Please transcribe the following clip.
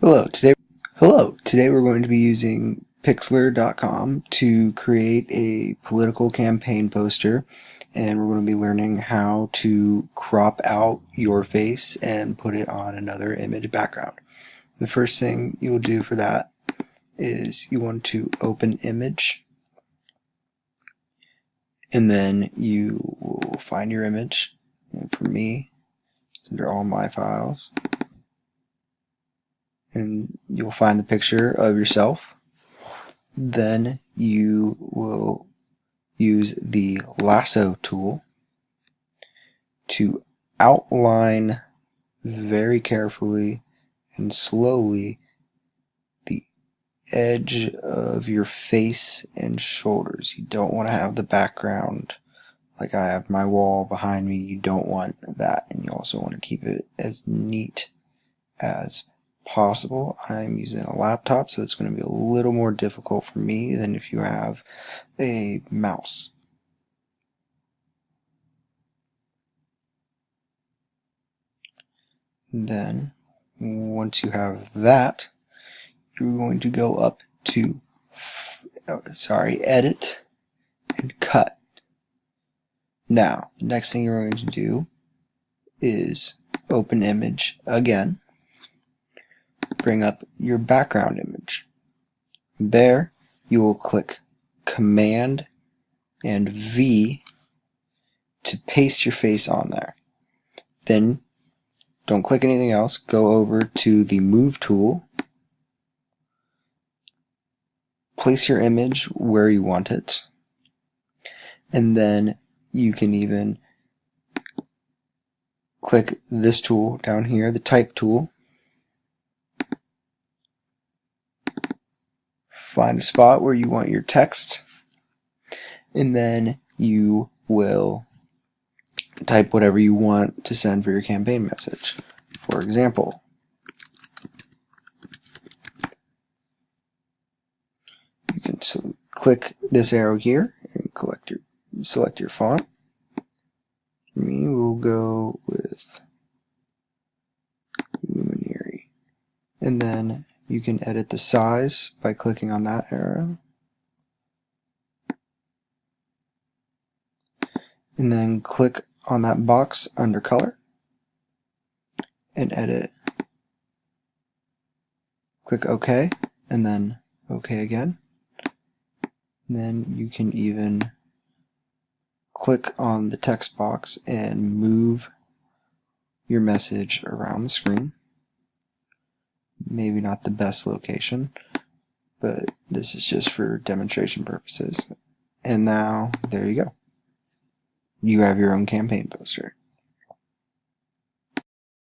Today we're going to be using Pixlr.com to create a political campaign poster, and we're going to be learning how to crop out your face and put it on another image background. The first thing you will do for that is you want to open image, and then you will find your image. And for me, it's under all my files. And you'll find the picture of yourself. Then you will use the lasso tool to outline very carefully and slowly the edge of your face and shoulders. You don't want to have the background like I have my wall behind me. You don't want that, and you also want to keep it as neat as possible. I'm using a laptop, so it's going to be a little more difficult for me than if you have a mouse. Then, once you have that, you're going to go up to Edit and Cut. Now, the next thing you're going to do is open image again. Bring up your background image. There you will click Command and V to paste your face on there. Then don't click anything else. Go over to the Move tool. Place your image where you want it. And then you can even click this tool down here, the Type tool. Find a spot where you want your text, and then you will type whatever you want to send for your campaign message. For example, you can click this arrow here and select your font. For me, we'll go with Luminary, and then you can edit the size by clicking on that arrow. And then click on that box under color and edit. Click OK and then OK again. And then you can even click on the text box and move your message around the screen. Maybe not the best location, but this is just for demonstration purposes. And now, there you go. You have your own campaign poster.